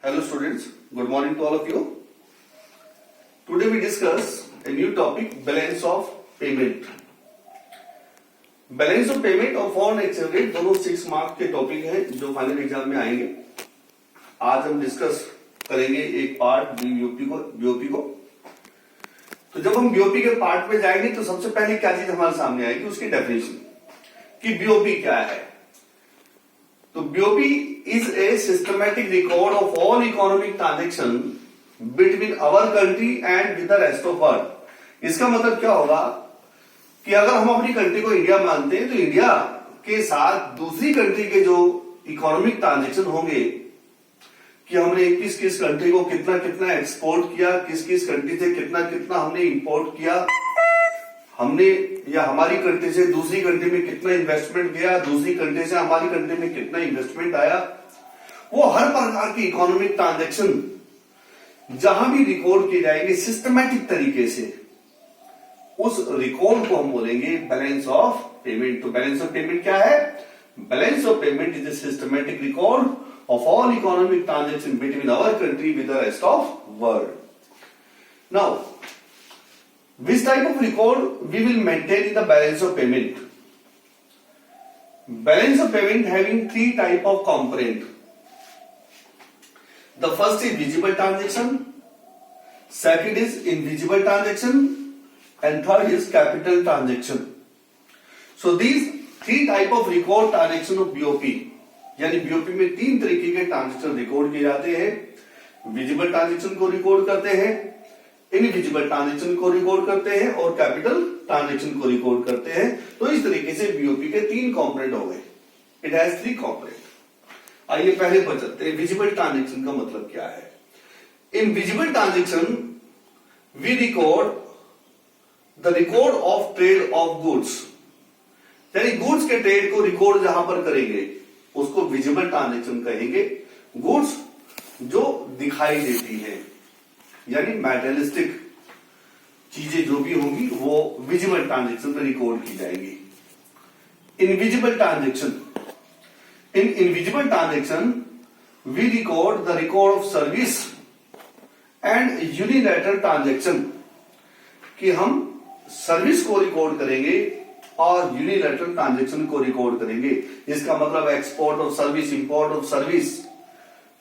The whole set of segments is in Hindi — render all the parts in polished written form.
Hello students, good morning to all of you. Today we discuss a new topic, balance of payment. Balance of payment और फॉरेन एक्सचेंज रेट दोनों 6 मार्क्स के टॉपिक हैं जो फाइनल एग्जाम में आएंगे। आज हम डिस्कस करेंगे एक पार्ट बीओपी को। तो जब हम बीओपी के पार्ट में जाएंगे तो सबसे पहले क्या चीज हमारे सामने आएगी, उसकी डेफिनेशन कि बीओपी क्या है। तो BOP is a systematic record of all economic transaction between our country and with the rest of world. इसका मतलब क्या होगा कि अगर हम अपनी कंट्री को इंडिया मानते हैं तो इंडिया के साथ दूसरी कंट्री के जो इकोनॉमिक ट्रांजेक्शन होंगे कि हमने किस किस कंट्री को कितना कितना एक्सपोर्ट किया, किस किस कंट्री से कितना कितना हमने इंपोर्ट किया, हमने या हमारी कंट्री से दूसरी कंट्री में कितना इन्वेस्टमेंट गया, दूसरी कंट्री से हमारी कंट्री में कितना इन्वेस्टमेंट आया, वो हर प्रकार की इकोनॉमिक ट्रांजेक्शन जहां भी रिकॉर्ड किए जाएंगे सिस्टमैटिक तरीके से, उस रिकॉर्ड को हम बोलेंगे बैलेंस ऑफ पेमेंट। तो बैलेंस ऑफ पेमेंट क्या है? Balance of payment is a systematic record of all economic transactions between our country with the rest of world. Now, which type of record we will maintain in the balance of payment? Balance of payment having 3 type of component. The first is visible transaction, second is invisible transaction, and third is capital transaction. So these 3 type of record transaction of BOP, यानी बीओपी में 3 तरीके के ट्रांजेक्शन रिकॉर्ड किए जाते हैं। विजिबल ट्रांजेक्शन को रिकॉर्ड करते हैं, इनविजिबल ट्रांजेक्शन को रिकॉर्ड करते हैं और कैपिटल ट्रांजेक्शन को रिकॉर्ड करते हैं। तो इस तरीके से बीओपी के 3 कंपोनेंट हो गए। It has 3 component. आइए पहले बचते हैं विजिबल ट्रांजेक्शन का मतलब क्या है। In visible transaction we record the record of trade of goods, यानी गुड्स के ट्रेड को रिकॉर्ड जहां पर करेंगे उसको विजिबल ट्रांजेक्शन कहेंगे। गुड्स जो दिखाई देती है यानी मैटेरियलिस्टिक चीजें जो भी होंगी वो विजिबल ट्रांजेक्शन में रिकॉर्ड की जाएंगी। Invisible transaction, in invisible transaction we record the record of service and unilateral transaction, कि हम सर्विस को रिकॉर्ड करेंगे और यूनिलैटरल ट्रांजेक्शन को रिकॉर्ड करेंगे। इसका मतलब export of service, import of service,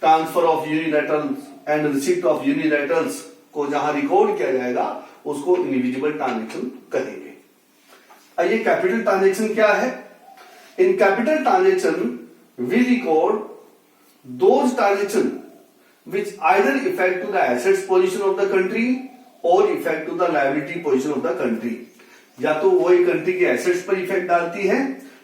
transfer of unilateral and receipt of unilaterals को जहां रिकॉर्ड किया जाएगा उसको इनविजिबल ट्रांजेक्शन कहेंगे। आइए कैपिटल ट्रांजेक्शन क्या है। In capital transaction we record those transaction which either effect to the assets position of the country और effect to the liability position of the country. या तो वही कंट्री के एसेट्स पर इफेक्ट डालती है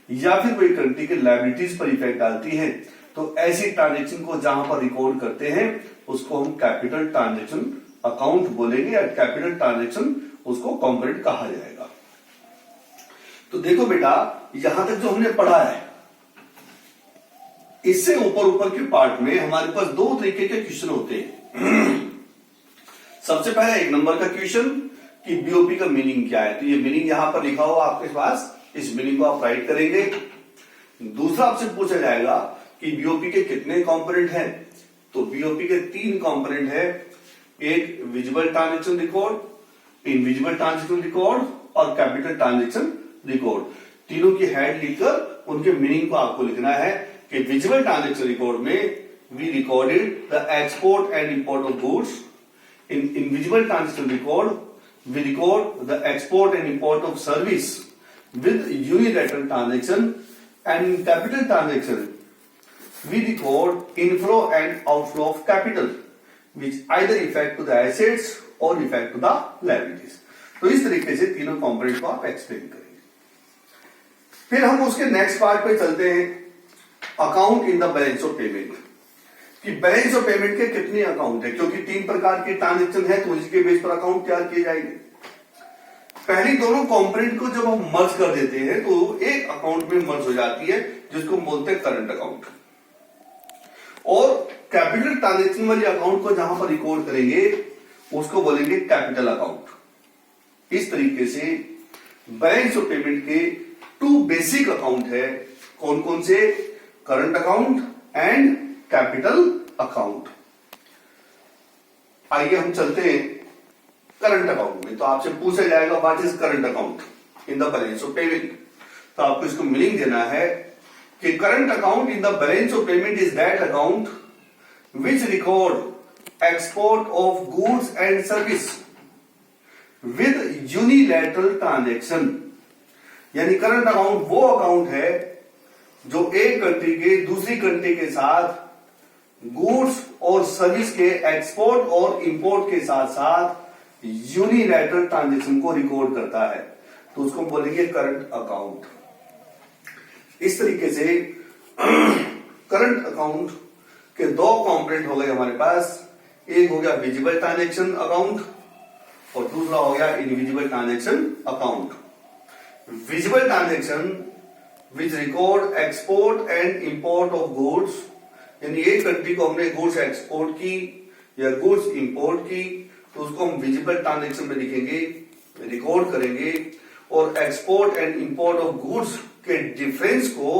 या फिर वही कंट्री के लायबिलिटीज पर इफेक्ट डालती है। तो ऐसी ट्रांजेक्शन को जहां पर रिकॉर्ड करते हैं उसको हम कैपिटल ट्रांजेक्शन अकाउंट बोलेंगे या कैपिटल ट्रांजेक्शन उसको कंपोनेंट कहा जाएगा। तो देखो बेटा, यहां तक जो हमने पढ़ा है इससे ऊपर के पार्ट में हमारे पास 2 तरीके के क्वेश्चन होते हैं। सबसे पहले 1 नंबर का क्वेश्चन कि बीओपी का मीनिंग क्या है। तो ये मीनिंग यहां पर लिखा हुआ आपके पास, इस मीनिंग को आप राइट करेंगे। दूसरा आपसे पूछा जाएगा कि बीओपी के कितने कंपोनेंट हैं। तो बीओपी के 3 कंपोनेंट है, एक visible transaction record, invisible transaction record और कैपिटल ट्रांजेक्शन रिकॉर्ड। तीनों की हेड लिखकर उनके मीनिंग को आपको लिखना है कि विजिबल ट्रांजेक्शन रिकॉर्ड में we recorded the export and import of goods. In invisible transaction record we record the export and import of service with unilateral transaction, and in capital transaction we record inflow and outflow of capital which either effect to the assets or effect to the liabilities। तो इस तरीके से तीनों कंपोनेंट को आप एक्सप्लेन करेंगे। फिर हम उसके नेक्स्ट पार्ट पे चलते हैं, account in the balance of payment, कि बैलेंस ऑफ पेमेंट के कितने अकाउंट है, क्योंकि 3 प्रकार के ट्रांजेक्शन है तो इसके बेस पर अकाउंट तैयार किए जाएंगे। पहली दोनों कंपोनेंट को जब हम मर्ज कर देते हैं तो एक अकाउंट में मर्ज हो जाती है जिसको बोलते हैं करंट अकाउंट। और कैपिटल ट्रांजेक्शन वाली अकाउंट को जहां पर रिकॉर्ड करेंगे उसको बोलेंगे कैपिटल अकाउंट। इस तरीके से बैलेंस ऑफ पेमेंट के 2 बेसिक अकाउंट है। कौन कौन से? Current account and capital account. आइए हम चलते हैं करंट अकाउंट में। तो आपसे पूछा जाएगा what is current account in the balance of payment. तो आपको इसको मीनिंग देना है कि current account in the balance of payment is that account which record export of goods and service with unilateral transaction. यानी करंट अकाउंट वो अकाउंट है जो एक कंट्री के दूसरी कंट्री के साथ गुड्स और सर्विस के एक्सपोर्ट और इंपोर्ट के साथ साथ यूनिलैटरल ट्रांजैक्शन को रिकॉर्ड करता है, तो उसको बोलेंगे करंट अकाउंट। इस तरीके से करंट अकाउंट के दो कंपोनेंट हो गए हमारे पास। एक हो गया विजिबल ट्रांजैक्शन अकाउंट और दूसरा हो गया invisible transaction account. Visible transaction which record export and import of goods, यानी एक कंट्री को हमने गुड्स एक्सपोर्ट की या गुड्स इंपोर्ट की तो उसको हम विजिबल ट्रांजैक्शन में लिखेंगे, रिकॉर्ड करेंगे। और export and import of goods के डिफरेंस को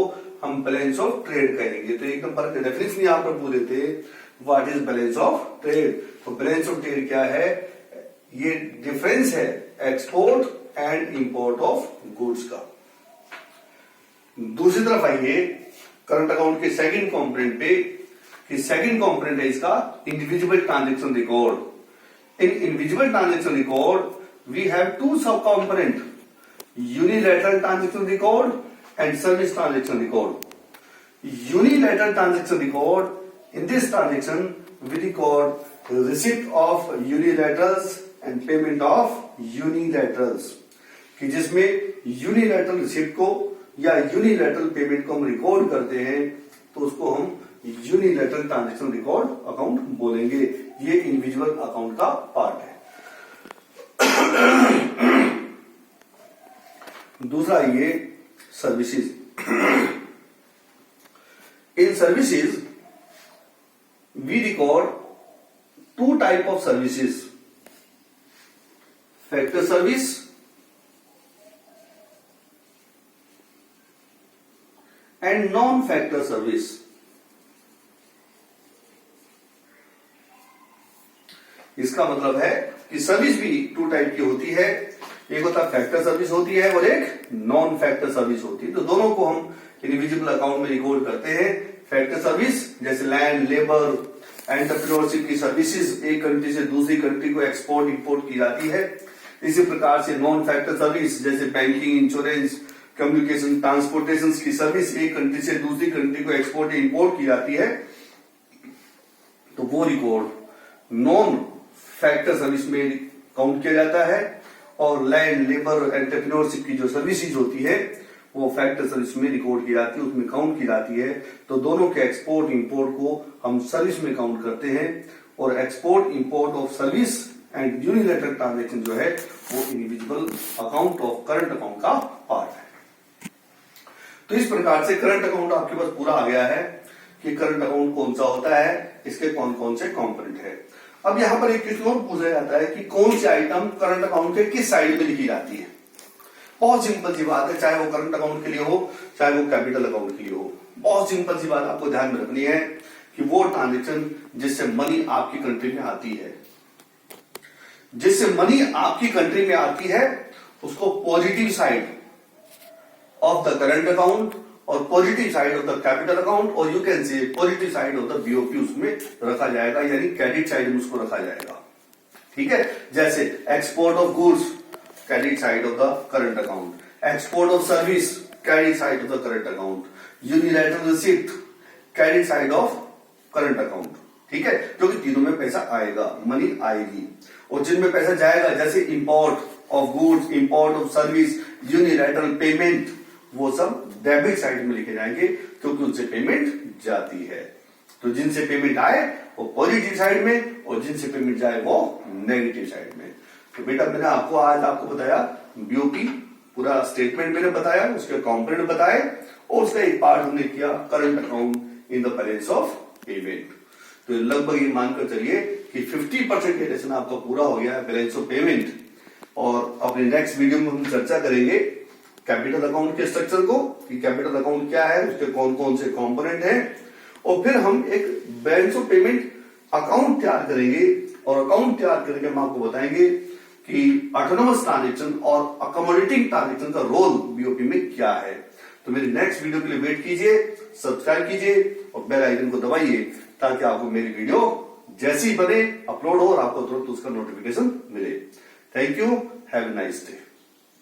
हम बैलेंस ऑफ ट्रेड कहेंगे। तो एक नंबर का रेफरेंस नहीं आप पूछ देते what is balance of trade. तो बैलेंस ऑफ ट्रेड क्या है? ये डिफरेंस है export and import of goods का। दूसरी तरफ आइए करंट अकाउंट के सेकंड कंपोनेंट पे, कि सेकंड कंपोनेंट है इसका individual transaction record. In individual transaction record we have to sub component, unilateral transaction record and service transaction record. Unilateral transaction record, in this transaction we record receipt of unilaterals and payment of यूनिलैटरल्स, कि जिसमें यूनिलैटरल रिसिप्ट को या यूनिलैटरल पेमेंट को हम रिकॉर्ड करते हैं तो उसको हम यूनिलैटरल ट्रांजैक्शन रिकॉर्ड अकाउंट बोलेंगे। ये इंडिविजुअल अकाउंट का पार्ट है। दूसरा ये services. In services we record two type of services, factor service and non factor service. इसका मतलब है कि सर्विस भी टू टाइप की होती है, एक होता फैक्टर सर्विस होती है और एक नॉन फैक्टर सर्विस होती है। तो दोनों को हम इंडिविजुअल अकाउंट में रिकॉर्ड करते हैं। फैक्टर सर्विस जैसे लैंड, लेबर, एंटरप्रेन्योरशिप की सर्विसेज एक कंट्री से दूसरी कंट्री को एक्सपोर्ट इंपोर्ट की जाती है। इसी प्रकार से नॉन फैक्टर सर्विस जैसे बैंकिंग, इंश्योरेंस, कम्युनिकेशन, ट्रांसपोर्टेशन की सर्विस एक कंट्री से दूसरी कंट्री को एक्सपोर्ट इंपोर्ट की जाती है, तो वो रिकॉर्ड नॉन फैक्टर सर्विस में काउंट किया जाता है। और लैंड, लेबर, एंटरप्रेन्योरशिप की जो सर्विसेज होती है वो फैक्टर सर्विस में रिकॉर्ड की जाती है, उसमें काउंट की जाती है। तो दोनों के एक्सपोर्ट इंपोर्ट को हम सर्विस में काउंट करते हैं और export import of service and unilateral transaction जो है वो individual account of current account का पार्ट है। तो इस प्रकार से करंट अकाउंट आपके पास पूरा आ गया है कि करंट अकाउंट कौन सा होता है, इसके कौन कौन से कंपोनेंट है। अब यहां पर एक क्वेश्चन और पूछा जाता है कि कौन सी आइटम करंट अकाउंट के किस साइड में लिखी जाती है। बहुत सिंपल सी बात है, चाहे वो करंट अकाउंट के लिए हो चाहे वो कैपिटल अकाउंट के लिए हो। बहुत सिंपल सी बात आपको ध्यान में रखनी है कि वो ट्रांजेक्शन जिससे मनी आपकी कंट्री में आती है, जिससे मनी आपकी कंट्री में आती है उसको positive side of the current account और positive side of the capital account और you can say positive side of the BOP उसमें रखा जाएगा, यानी क्रेडिट साइड में उसको रखा जाएगा। ठीक है, जैसे export of goods credit side of the current account, export of service credit side of the current account, unilateral receipt credit side of current account. ठीक है, क्योंकि तीनों में पैसा आएगा, मनी आएगी। और जिनमें पैसा जाएगा जैसे import of goods, import of service, unilateral payment, वो सब डेबिट साइड में लिखे जाएंगे क्योंकि उनसे पेमेंट जाती है। तो जिनसे पेमेंट आए वो पॉजिटिव साइड में और जिनसे पेमेंट जाए वो नेगेटिव साइड में। तो बेटा मैंने आज आपको बताया बीओपी पूरा स्टेटमेंट मैंने बताया, उसके कंपोनेंट बताए और उसका एक पार्ट हमने किया current account in the balance of payment. तो लगभग ये मानकर चलिए कि 50% के लेसन आपका पूरा हो गया है बैलेंस ऑफ पेमेंट। और अपने नेक्स्ट वीडियो में हम चर्चा करेंगे कैपिटल अकाउंट के स्ट्रक्चर को, कि कैपिटल अकाउंट क्या है, उसके कौन कौन से कंपोनेंट हैं, और फिर हम एक बैलेंस ऑफ पेमेंट अकाउंट तैयार करेंगे और अकाउंट तैयार करके हम आपको बताएंगे कि ऑटोनोमस ट्रांजेक्शन और अकोमोडेटिंग ट्रांजेक्शन का रोल बीओपी में क्या है। तो मेरी नेक्स्ट वीडियो के लिए वेट कीजिए, सब्सक्राइब कीजिए और बेल आइकन को दबाइए ताकि आपको मेरी वीडियो जैसी बने अपलोड हो और आपको तुरंत उसका नोटिफिकेशन मिले। Thank you, have a nice day.